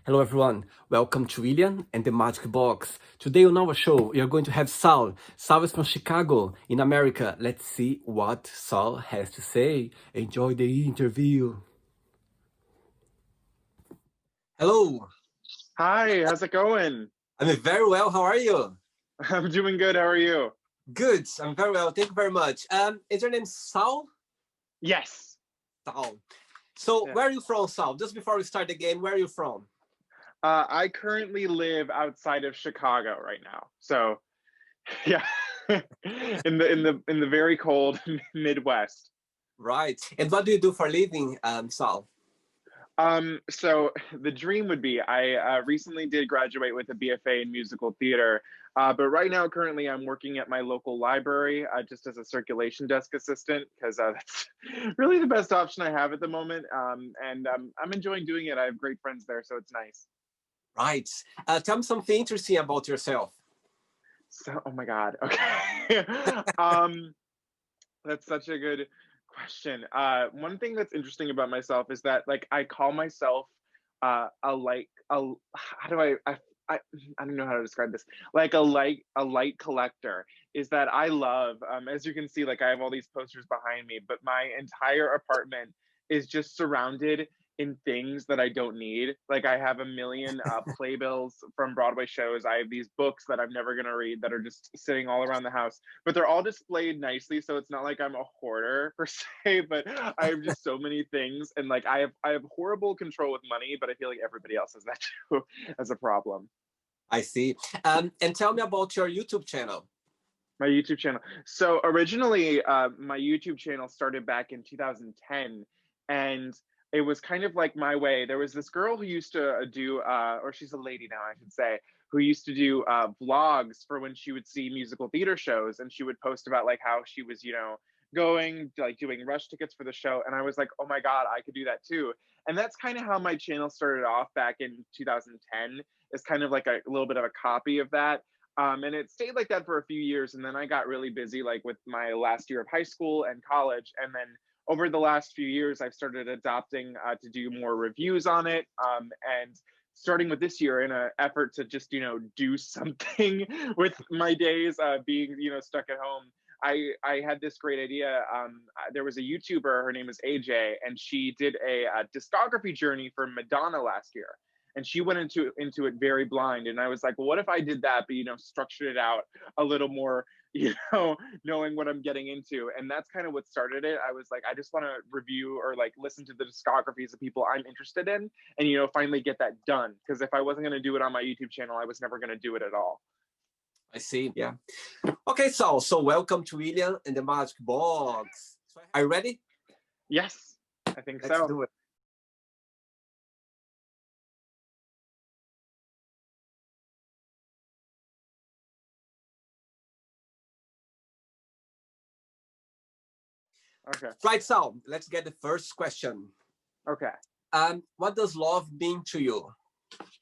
Hello everyone, welcome to William and the Magic Box. Today on our show, we are going to have Sal. Sal is from Chicago, in America. Let's see what Sal has to say. Enjoy the interview. Hello, Hi, how's it going? I'm very well. How are you? I'm doing good. How are you? Good, I'm very well. Thank you very much. Is your name Sal? Yes. Sal. So, Yeah. where are you from, Sal? Just before we start the game, where are you from? I currently live outside of Chicago right now. So, yeah. In the very cold Midwest. Right. And what do you do for a living, Sal? So the dream would be I recently did graduate with a BFA in musical theater, but right now currently I'm working at my local library just as a circulation desk assistant because that's really the best option I have at the moment. And I'm enjoying doing it. I have great friends there, so it's nice. Right. Tell me something interesting about yourself. So, oh my God. Okay. That's such a good question. One thing that's interesting about myself is that like I call myself a like a how do I I don't know how to describe this. Like a light collector is that I love as you can see like I have all these posters behind me, but my entire apartment is just surrounded in things that I don't need. Like I have a million playbills from Broadway shows. I have these books that I'm never gonna read that are just sitting all around the house, but they're all displayed nicely. So it's not like I'm a hoarder per se, but I have just so many things, and like I have horrible control with money, but I feel like everybody else has that too as a problem. I see. And tell me about your YouTube channel. My YouTube channel. So originally, my YouTube channel started back in 2010, and it was kind of like my way. There was this girl who used to do, or she's a lady now, I should say, who used to do vlogs for when she would see musical theater shows, and she would post about like how she was, going like doing rush tickets for the show. And I was like, oh my God, I could do that too. And that's kind of how my channel started off back in 2010. Is kind of like a little bit of a copy of that, and it stayed like that for a few years. And then I got really busy, like with my last year of high school and college. And then over the last few years, I've started adopting to do more reviews on it. And starting with this year in an effort to just, do something with my days being, stuck at home. I had this great idea. There was a YouTuber, her name is AJ, and she did a discography journey for Madonna last year, and she went into it very blind. And I was like, well, what if I did that, but structured it out a little more, knowing what I'm getting into. And that's kind of what started it. I was like, I just want to review or like listen to the discographies of people I'm interested in, and finally get that done, because if I wasn't going to do it on my YouTube channel, I was never going to do it at all. I see. Yeah. Okay, so welcome to William and the Magic Box. Are you ready? Yes, I think Let's so. do it. Okay. Right, Sal, let's get the first question. Okay. What does love mean to you?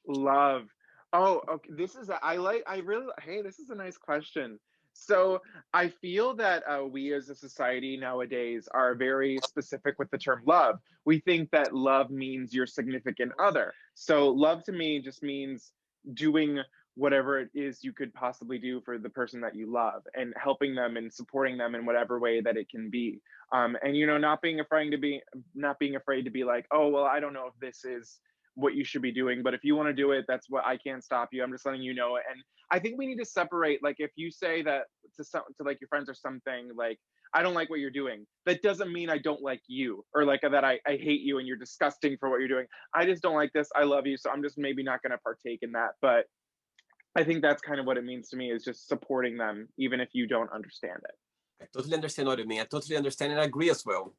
Love. Oh, okay. Hey, this is a nice question. So I feel that we as a society nowadays are very specific with the term love. We think that love means your significant other. So love to me just means doing whatever it is you could possibly do for the person that you love, and helping them and supporting them in whatever way that it can be. And not being afraid to be like, oh well, I don't know if this is what you should be doing, but if you want to do it, that's what I can't stop you. I'm just letting you know it. And I think we need to separate, like if you say that to like your friends or something, like I don't like what you're doing, that doesn't mean I don't like you, or like that I hate you and you're disgusting for what you're doing. I just don't like this. I love you, so I'm just maybe not going to partake in that. But I think that's kind of what it means to me, is just supporting them even if you don't understand it. I totally understand what you mean. I totally understand and agree as well.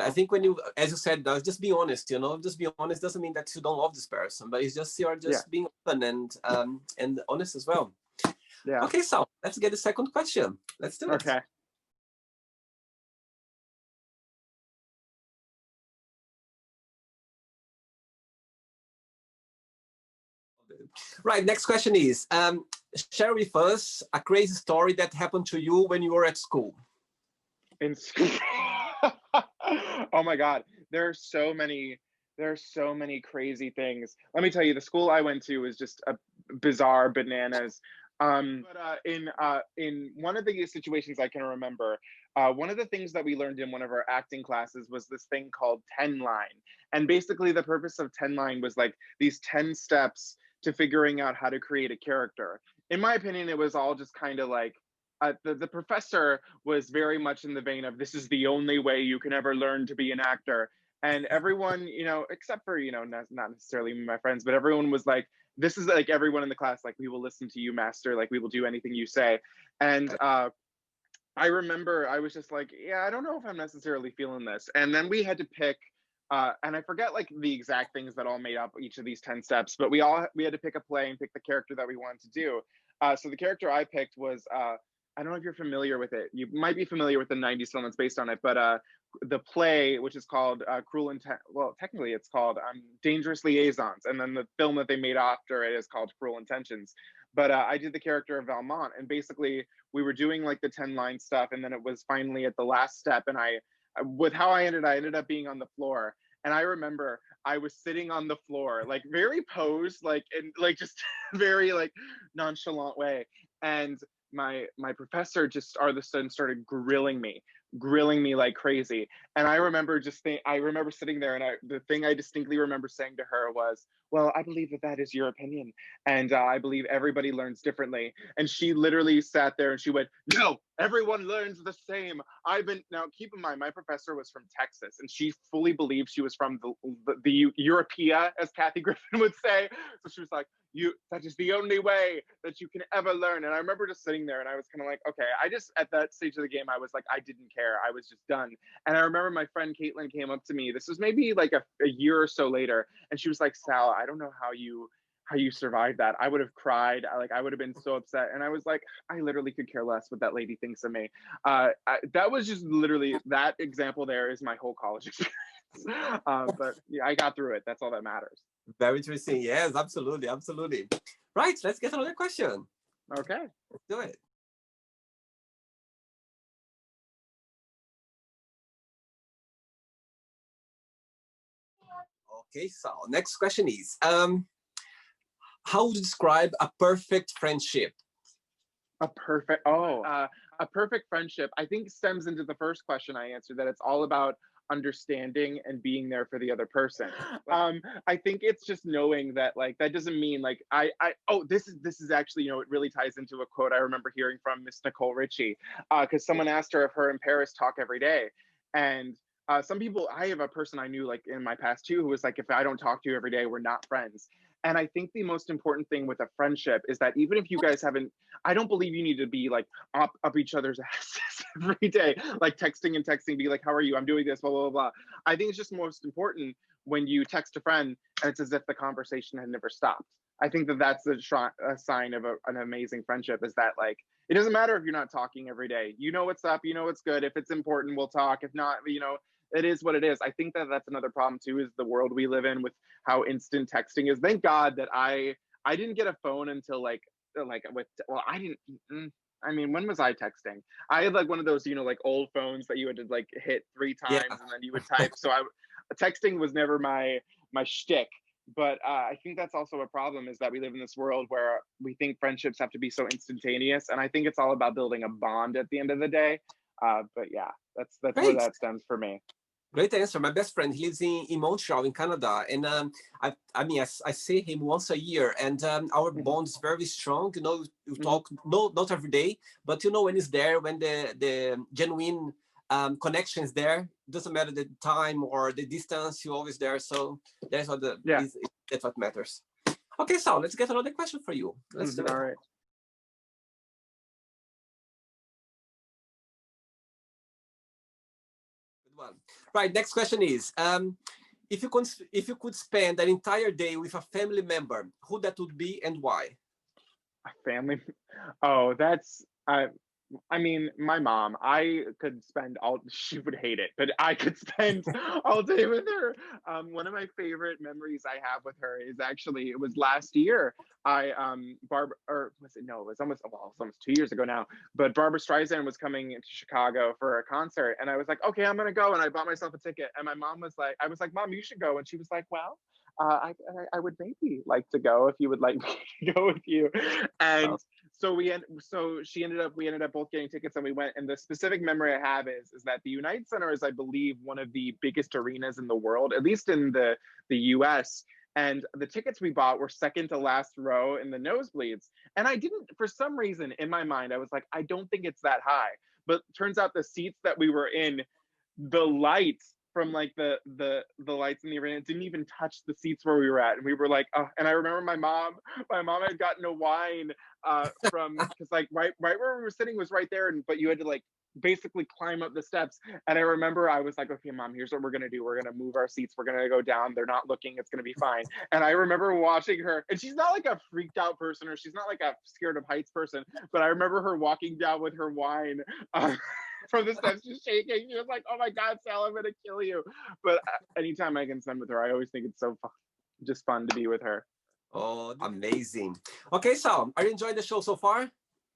I think when you, as you said, just be honest. Just be honest doesn't mean that you don't love this person, but it's just you're Yeah. just being open and honest as well. Yeah. Okay, so let's get the second question. Let's do it. Okay. Right, next question is, share with us a crazy story that happened to you when you were at school. In school. Oh my God, there are so many There are so many crazy things. Let me tell you, the school I went to was just a bizarre bananas. In one of the situations I can remember, one of the things that we learned in one of our acting classes was this thing called 10 line. And basically, the purpose of 10 line was like these 10 steps to figuring out how to create a character. In my opinion, it was all just kind of like, the professor was very much in the vein of, this is the only way you can ever learn to be an actor. And everyone, except for, not necessarily my friends, but everyone was like, this is like everyone in the class, like, we will listen to you, master, like we will do anything you say. And I remember I was just like, yeah, I don't know if I'm necessarily feeling this. And then we had to pick, and I forget like the exact things that all made up each of these 10 steps, but we had to pick a play and pick the character that we wanted to do. So the character I picked was, I don't know if you're familiar with it. You might be familiar with the 90s film that's based on it, but the play, which is called well, technically it's called Dangerous Liaisons. And then the film that they made after it is called Cruel Intentions. But I did the character of Valmont, and basically we were doing like the 10 line stuff, and then it was finally at the last step, and with how I ended up being on the floor. And I remember I was sitting on the floor, like very posed, like in like just very like nonchalant way. And my professor just all of a sudden started grilling me like crazy. And I remember I remember sitting there, and the thing I distinctly remember saying to her was, well, I believe that that is your opinion, and I believe everybody learns differently. And she literally sat there and she went, no, everyone learns the same. Now keep in mind, my professor was from Texas, and she fully believed she was from the Europea, as Kathy Griffin would say. So she was like, that is the only way that you can ever learn. And I remember just sitting there, and I was kind of like, okay, at that stage of the game, I was like, I didn't care. I was just done. And I remember my friend Caitlin came up to me. This was maybe like a year or so later. And she was like, Sal, I don't know how you survived that. I would have cried. I would have been so upset. And I was like, I literally could care less what that lady thinks of me. That was just literally, that example there is my whole college experience. But yeah, I got through it. That's all that matters. Very interesting. Yes, absolutely, absolutely. Right, let's get another question. Okay. Let's do it. Okay, so next question is, how would you describe a perfect friendship? A perfect friendship, I think, stems into the first question I answered, that it's all about understanding and being there for the other person. I think it's just knowing that, like, that doesn't mean like this is actually, it really ties into a quote I remember hearing from Miss Nicole Richie, because someone asked her if her and Paris talk every day. And some people, I have a person I knew like in my past too, who was like, if I don't talk to you every day, we're not friends. And I think the most important thing with a friendship is that even if you guys haven't, I don't believe you need to be like up each other's asses every day, like texting and texting, be like, how are you? I'm doing this, blah, blah, blah, blah. I think it's just most important when you text a friend and it's as if the conversation had never stopped. I think that that's a sign of an amazing friendship, is that, like, it doesn't matter if you're not talking every day. You know what's up, you know what's good. If it's important, we'll talk. If not, it is what it is. I think that that's another problem too, is the world we live in with how instant texting is. Thank God that I didn't get a phone until I didn't. I mean, when was I texting? I had like one of those, like old phones that you had to like hit 3 times and then you would type. So texting was never my shtick. But I think that's also a problem, is that we live in this world where we think friendships have to be so instantaneous, and I think it's all about building a bond at the end of the day. But yeah, that's where that stems for me. Great answer. My best friend, he lives in Montreal, in Canada, and I see him once a year, and our bond is very strong. We talk not every day, but when he's there, when the genuine connection is there, doesn't matter the time or the distance, you're always there. So that's what that's what matters. Okay, so let's get another question for you. Let's do it. All right. One. Right, next question is, if you could spend an entire day with a family member, who that would be and why? A family? Oh, that's I mean, my mom, I could spend all she would hate it, but I could spend all day with her. One of my favorite memories I have with her is actually it was last year. I Barbara or was it no, it was almost well, it's almost 2 years ago now. But Barbara Streisand was coming into Chicago for a concert, and I was like, okay, I'm gonna go, and I bought myself a ticket. And my mom was like, I was like, Mom, you should go, and she was like, well, I would maybe like to go if you would like me to go with you. Oh, And so we ended up both getting tickets and we went. And the specific memory I have is that the United Center is, I believe, one of the biggest arenas in the world, at least in the US. And the tickets we bought were second to last row in the nosebleeds. And I didn't, for some reason in my mind, I was like, I don't think it's that high. But turns out the seats that we were in, the lights from like the lights in the arena didn't even touch the seats where we were at, and we were like, and I remember my mom had gotten a wine from because like right where we were sitting was right there, and but you had to like basically climb up the steps. And I remember I was like, okay, Mom, here's what we're gonna do, we're gonna move our seats, we're gonna go down, they're not looking, it's gonna be fine. And I remember watching her, and she's not like a freaked out person, or she's not like a scared of heights person, but I remember her walking down with her wine from the steps, just shaking. She was like, "Oh my God, Sal, I'm gonna kill you!" But anytime I can spend with her, I always think it's so fun, just fun to be with her. oh, amazing. Okay, Sal, are you enjoying the show so far?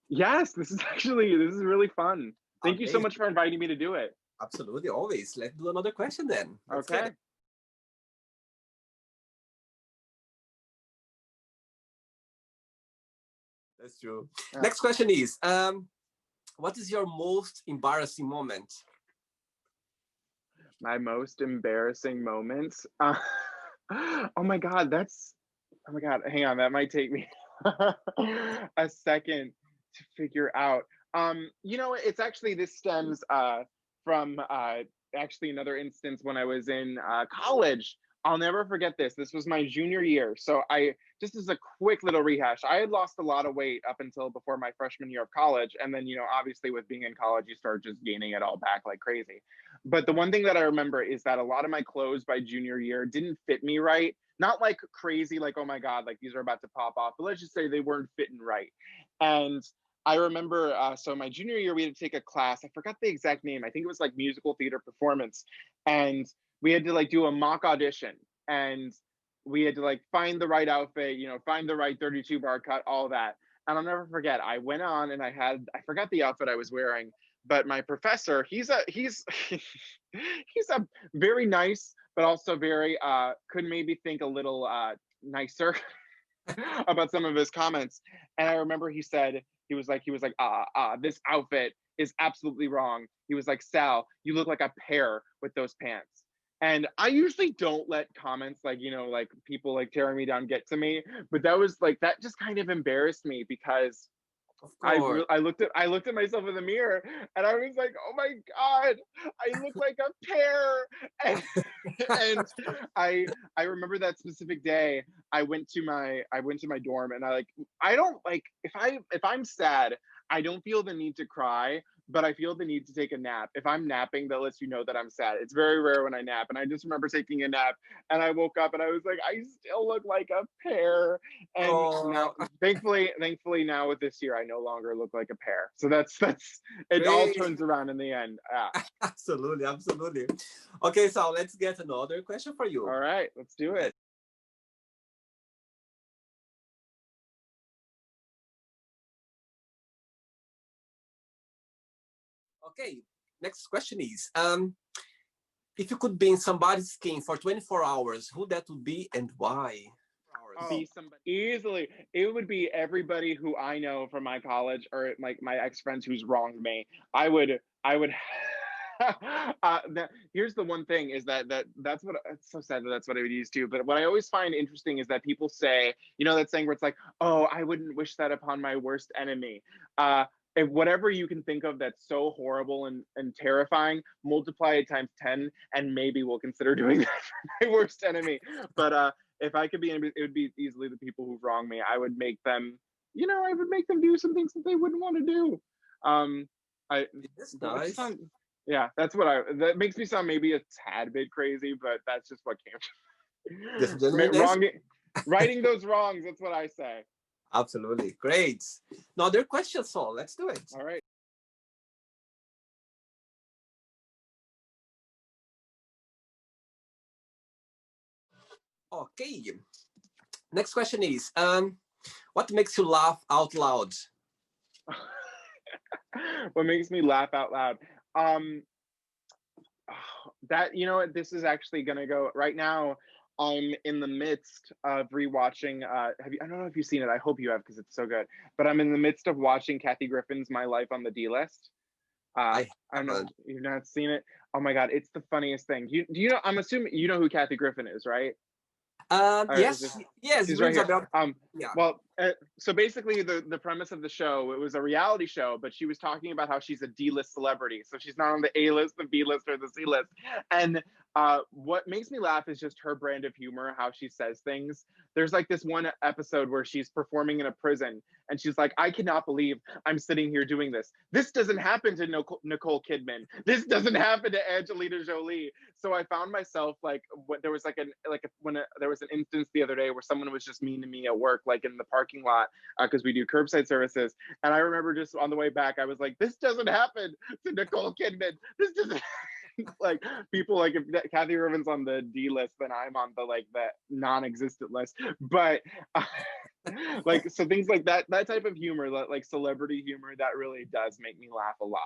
Yes, this is really fun. Thank you so Amazing. much for inviting me to do it. Absolutely, always. Let's do another question then. Let's get it. Okay. That's true. Yeah. Next question is, what is your most embarrassing moment? My most embarrassing moments. Oh my God, that's oh my God, hang on, that might take me a second to figure out. It's actually this stems from actually another instance when I was in college. I'll never forget this. This was my junior year. So I just as a quick little rehash, I had lost a lot of weight up until before my freshman year of college. And then, obviously with being in college, you start just gaining it all back like crazy. But the one thing that I remember is that a lot of my clothes by junior year didn't fit me right. Not like crazy, like, oh my God, like these are about to pop off, but let's just say they weren't fitting right. And I remember, so my junior year, we had to take a class. I forgot the exact name. I think it was like musical theater performance. And we had to like do a mock audition. And we had to like find the right outfit, find the right 32 bar cut, all that. And I'll never forget, I went on and I forgot the outfit I was wearing, but my professor, he's he's a very nice, but also very could maybe think a little nicer about some of his comments. And I remember he was like, this outfit is absolutely wrong. He was like, Sal, you look like a pear with those pants. And I usually don't let comments like, like people like tearing me down get to me, but that was like that just kind of embarrassed me because Of course. I looked at myself in the mirror and I was like, oh my God, I look like a pear. And and I remember that specific day. I went to my dorm and I don't like if I'm sad, I don't feel the need to cry, but I feel the need to take a nap. If I'm napping, that lets you know that I'm sad. It's very rare when I nap. And I just remember taking a nap and I woke up and I was like, I still look like a pear. And now Oh, thankfully now with this year, I no longer look like a pear. So that's it all great. turns around in the end. Yeah. Absolutely, absolutely. Okay, so let's get another question for you. All right, let's do it. Okay, next question is, if you could be in somebody's skin for 24 hours, who that would be and why? Be somebody easily. It would be everybody who I know from my college or like my ex friends who's wronged me. I would. Here's the one thing is that's what it's so sad that that's what I would use too. But what I always find interesting is that people say, that saying where it's like, oh, I wouldn't wish that upon my worst enemy. If whatever you can think of that's so horrible and terrifying, multiply it times 10, and maybe we'll consider doing that for my worst enemy. But if I could be, it would be easily the people who've wronged me. I would make them do some things that they wouldn't want to do. Um, I, Yes, which nice. sound, yeah, that makes me sound maybe a tad bit crazy, but that's just what Just a came. genuine answer. Wrong, righting those wrongs. That's what I say. Absolutely, great. Now, other question, so let's do it. All right. Okay. Next question is, what makes you laugh out loud? What makes me laugh out loud? Um, that, you know what, this is actually gonna go right now. I'm in the midst of rewatching. Have you? I don't know if you've seen it. I hope you have because it's so good. But I'm in the midst of watching Kathy Griffin's My Life on the D List. I I don't know. haven't. You've not seen it? Oh my god, it's the funniest thing. Do you know? I'm assuming you know who Kathy Griffin is, right? Or is Yes, this? yes, She's right rings a here. bell. Yeah. Well, so basically, the premise of the show, it was a reality show, but she was talking about how she's a D-list celebrity, so she's not on the A-list, the B-list, or the C-list. And what makes me laugh is just her brand of humor, how she says things. There's like this one episode where she's performing in a prison, and she's like, "I cannot believe I'm sitting here doing this. This doesn't happen to Nicole Kidman. This doesn't happen to Angelina Jolie." So I found myself like, there was like there was an instance the other day where someone was just mean to me at work, like in the parking lot, because we do curbside services. And I remember just on the way back, I was like, "This doesn't happen to Nicole Kidman. This doesn't." Like, people, like, if Kathy Irvin's on the D list, then I'm on the non-existent list. But like, so things like that type of humor, like celebrity humor, that really does make me laugh a lot.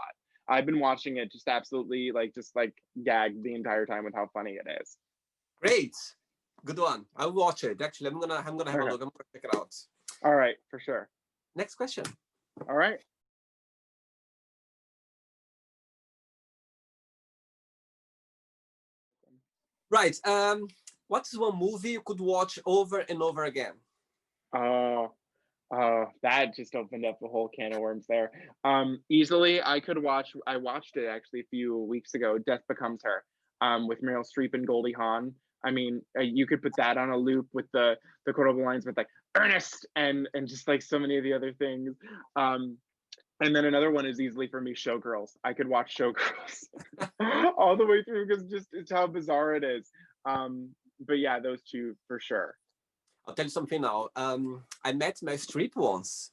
I've been watching it just absolutely just like gagged the entire time with how funny it is. Great. Good one. I'll watch it. Actually, I'm gonna have a Okay. look. I'm gonna check it out. All right, for sure. Next question. All right. Right. What's one movie you could watch over and over again? Oh, that just opened up a whole can of worms there. Easily, I watched it actually a few weeks ago. Death Becomes Her, with Meryl Streep and Goldie Hawn. I mean, you could put that on a loop with the quotable lines with like Ernest and just like so many of the other things. Um, and then another one is easily for me, Showgirls. I could watch Showgirls all the way through because just it's how bizarre it is. But yeah, those two for sure. I'll tell you something now. I met my Streep once.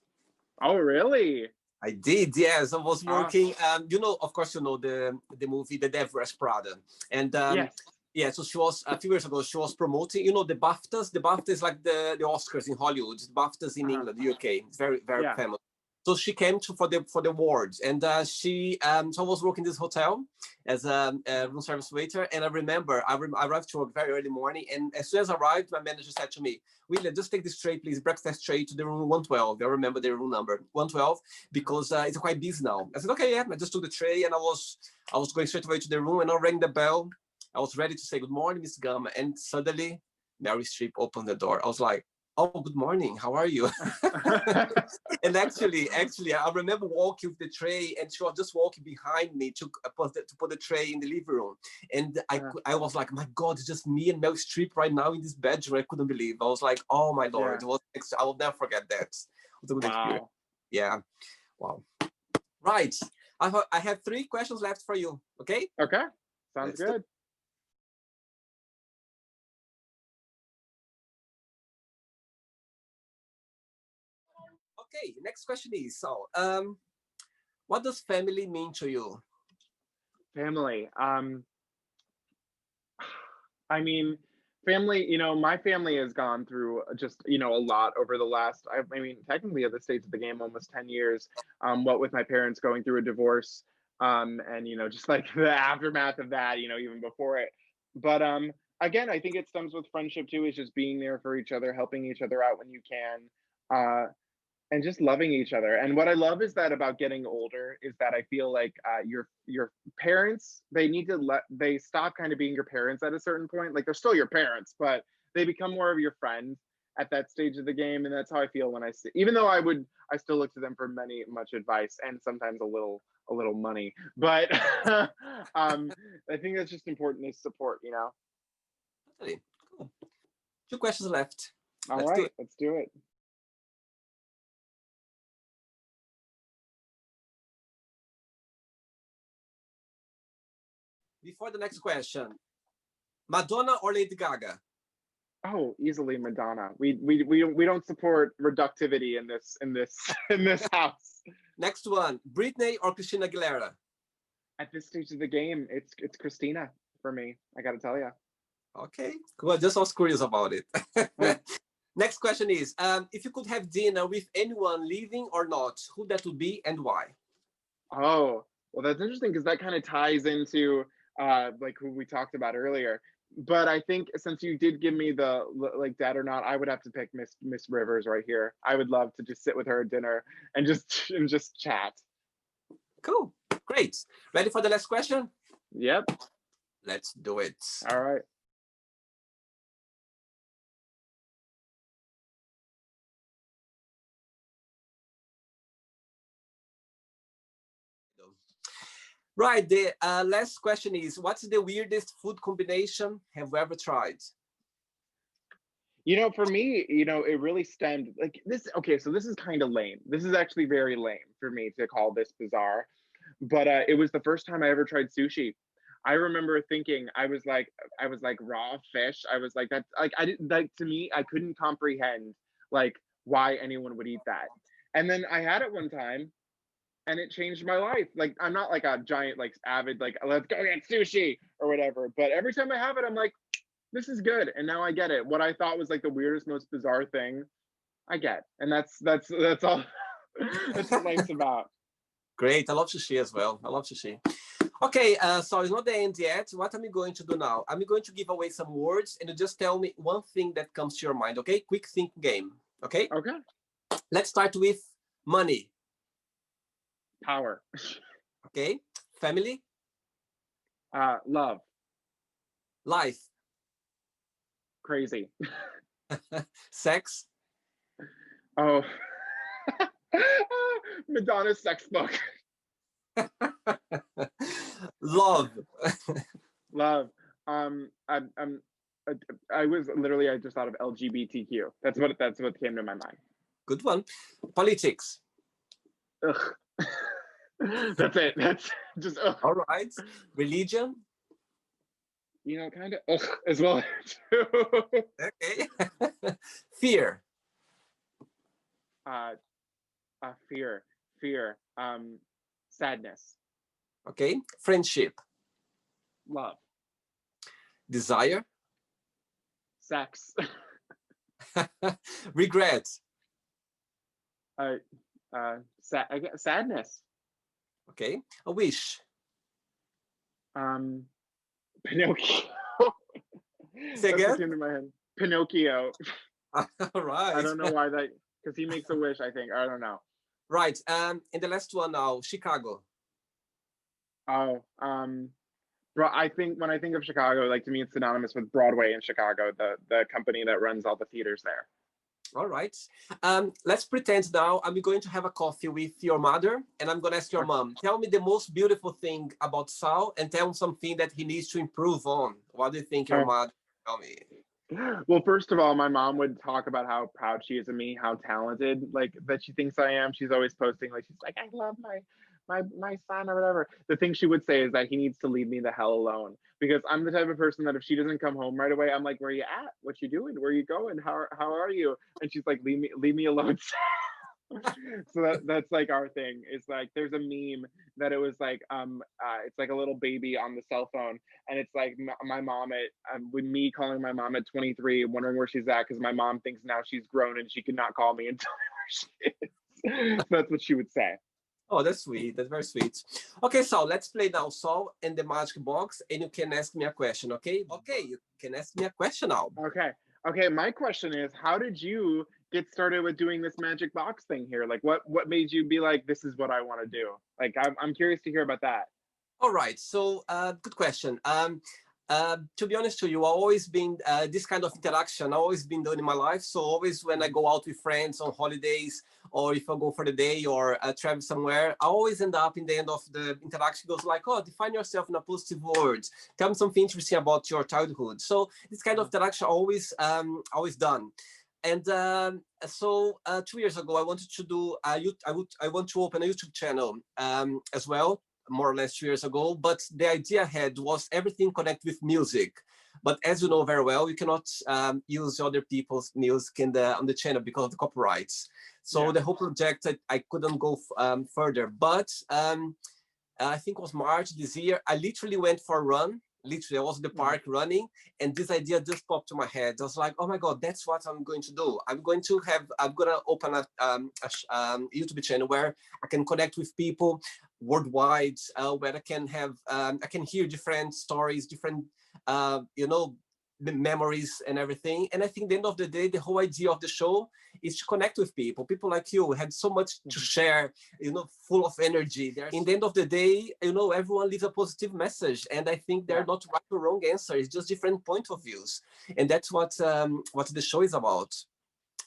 Oh, really? I did, yes. I was Ah, working. Of course, the movie The Devil Wears Prada, and yes. yeah. So she was a few years ago. She was promoting, the BAFTAs. The BAFTA is like the Oscars in Hollywood. The BAFTAs in Uh-huh. England, the UK. It's very very Yeah. famous. So she came for the awards, and so I was working in this hotel as a room service waiter, and I remember I arrived to work very early morning, and as soon as I arrived, my manager said to me, "William, just take this tray, please, breakfast tray to the room 112." I remember the room number 112 because it's quite busy now. I said, "Okay, yeah." I just took the tray, and I was going straight away to the room, and I rang the bell. I was ready to say good morning, Miss Gama, and suddenly Mary Streep opened the door. I was like, "Oh, good morning. How are you?" And actually, I remember walking with the tray, and she was just walking behind me to put the tray in the living room. And Uh, I was like, "My God, it's just me and Mel Streep right now in this bedroom." I couldn't believe. I was like, "Oh my yeah. Lord!" I will never forget that. It was a good experience. Wow. Yeah. Wow. Right. I have 3 questions left for you. Okay. Okay. Sounds Let's do. good. Okay. Next question is, what does family mean to you? Family. I mean, family, my family has gone through just, a lot over the last, I mean, technically at the stage of the game, almost 10 years. What with my parents going through a divorce, and, just like the aftermath of that, even before it. But again, I think it stems with friendship too, is just being there for each other, helping each other out when you can. And just loving each other. And what I love is that about getting older is that I feel like your parents, they stop kind of being your parents at a certain point. Like, they're still your parents, but they become more of your friend at that stage of the game. And that's how I feel when I see, even though I still look to them for much advice and sometimes a little money. But I think that's just important, is support. Totally. Cool. 2 questions left. All Let's do right, it. let's do it. Before the next question, Madonna or Lady Gaga? Oh, easily Madonna. We don't support reductivity in this in this house. Next one, Britney or Christina Aguilera? At this stage of the game, it's Christina for me. I got to tell you. Okay, cool. I just was curious about it. Yeah. Next question is, if you could have dinner with anyone living or not, who that would be and why? Oh, well, that's interesting because that kind of ties into like who we talked about earlier. But I think since you did give me the like dead or not, I would have to pick Miss Rivers right here. I would love to just sit with her at dinner and just and just chat. Cool, great. Ready for the last question? Yep. Let's do it. All right. Right, the last question is, what's the weirdest food combination have you ever tried? You know, for me, you know, it really stemmed like this. Okay, so this is kind of lame. This is actually very lame for me to call this bizarre, but it was the first time I ever tried sushi. I remember thinking I was like raw fish. I was like that's like I didn't like to me I couldn't comprehend like why anyone would eat that. And then I had it one time and it changed my life. Like I'm not like a giant like avid like let's go get sushi or whatever, but every time I have it I'm like this is good and now I get it. What I thought was like the weirdest most bizarre thing I get. And that's all that's what life's about. Great, I love sushi as well. I love sushi. Okay, so it's not the end yet. What am I going to do now? I'm going to give away some words and you just tell me one thing that comes to your mind, okay? Quick think game, okay? Okay. Let's start with money, Power. okay? Family, Love. life, Crazy. sex, Oh. Madonna's sex book. love. Love. I'm I was literally I just thought of LGBTQ. That's what came to my mind. Good one. Politics. Ugh. That's it. That's just ugh. All right. Religion. You know, kind of ugh as well too. Okay. Fear. uh, fear, fear, sadness, Okay. Friendship. love, Desire. sex, Regret. uh, sadness, Okay. A wish. um, Pinocchio. Say That's what again. came to my head. Pinocchio. All I right. don't know why that because he makes a wish. I think I don't know. Right. And the last one now, Chicago. Oh, bro. I think when I think of Chicago, like to me, it's synonymous with Broadway in Chicago, the company that runs all the theaters there. All right. Let's pretend now I'm going to have a coffee with your mother and I'm going to ask your Okay. mom, tell me the most beautiful thing about Sal and tell him something that he needs to improve on. What do you think your Oh. mother tell me? Well, first of all, my mom would talk about how proud she is of me, how talented, like that she thinks I am. She's always posting, like she's like, I love my son or whatever. The thing she would say is that he needs to leave me the hell alone because I'm the type of person that if she doesn't come home right away, I'm like, where you at? What you doing? Where you going? How are you? And she's like, leave me alone. So that's like our thing. It's like there's a meme that it was like it's like a little baby on the cell phone and it's like my mom at with me calling my mom at 23 wondering where she's at because my mom thinks now she's grown and she cannot call me and tell me where she is. So that's what she would say. Oh, that's sweet. That's very sweet. Okay, so let's play now Saul and the magic box and you can ask me a question, okay? Okay, you can ask me a question now. Okay. Okay, my question is how did you get started with doing this magic box thing here? Like what made you be like this is what I want to do? Like I'm curious to hear about that. All right. So, good question. To be honest to you, I've always been this kind of interaction. I've always been doing in my life. So, always when I go out with friends on holidays, or if I go for the day or travel somewhere, I always end up in the end of the interaction goes like, "Oh, define yourself in a positive word. Tell me something interesting about your childhood." So, this kind of interaction always done. And so 2 years ago, I wanted to do. I want to open a YouTube channel as well more or less 2 years ago. But the idea I had was everything connected with music. But as you know very well, you cannot use other people's music on the channel because of the copyrights. So Yeah. the whole project, I couldn't go further. But I think it was March this year, I literally went for a run Literally, I was in the park running, and this idea just popped to my head. I was like, "Oh my god, that's what I'm going to do. I'm gonna open a YouTube channel where I can connect with people worldwide, where I can hear different stories, different, the memories and everything." And I think at the end of the day, the whole idea of the show is to connect with people like you had so much to share, full of energy. In the end of the day, everyone leaves a positive message, and I think they're not right or wrong answer. It's just different point of views, and that's what the show is about.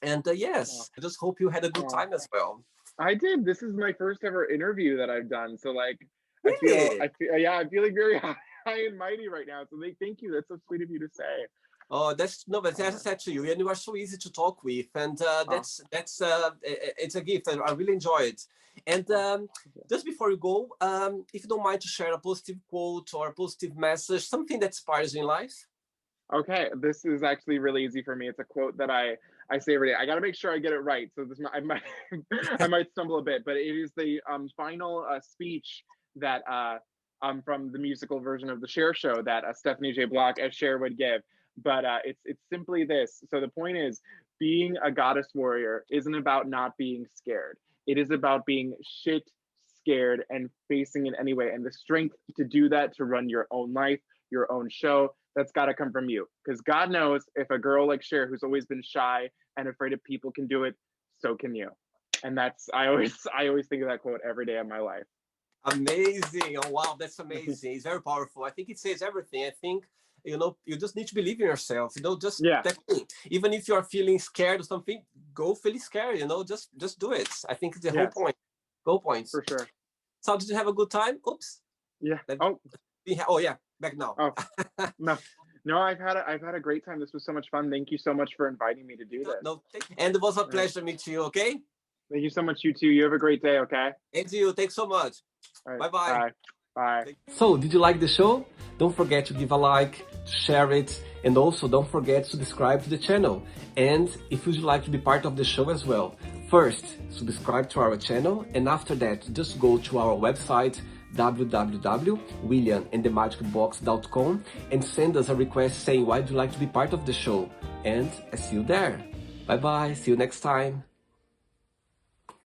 And yes, I just hope you had a good time as well. I did. This is my first ever interview that I've done. So like, Really? yeah, I'm feeling very high and mighty right now. So thank you. That's so sweet of you to say. Oh, that's no, but as I said to you, and you are so easy to talk with, and that's it's a gift. I really enjoy it. And just before you go, if you don't mind to share a positive quote or a positive message, something that inspires you in life. Okay, this is actually really easy for me. It's a quote that I say every day. I got to make sure I get it right. So I might I might stumble a bit, but it is the final speech that from the musical version of the Cher show that Stephanie J. Block as Cher would give. But it's simply this. So the point is, being a goddess warrior isn't about not being scared. It is about being shit scared and facing it anyway, and the strength to do that, to run your own life, your own show. That's got to come from you, because God knows if a girl like Cher, who's always been shy and afraid of people, can do it, so can you. And that's I always think of that quote every day of my life. Amazing. Oh wow, that's amazing. It's very powerful. I think it says everything. I think you just need to believe in yourself. Just even if you're feeling scared or something, go feeling scared. Just do it. I think it's the whole point. Go points For sure. So did you have a good time? Oops. Yeah. Oh yeah, back now. Oh no, I've had a great time. This was so much fun. Thank you so much for inviting me to do this. And it was a pleasure meeting you. Okay. Thank you so much. You too. You have a great day. Okay. Thank you. Thanks so much. Right. Bye-bye. Bye. So, did you like the show? Don't forget to give a like, share it, and also don't forget to subscribe to the channel. And if you'd like to be part of the show as well, first, subscribe to our channel, and after that, just go to our website, www.williamandthemagicbox.com, and send us a request saying why you'd like to be part of the show. And I see you there. Bye-bye. See you next time.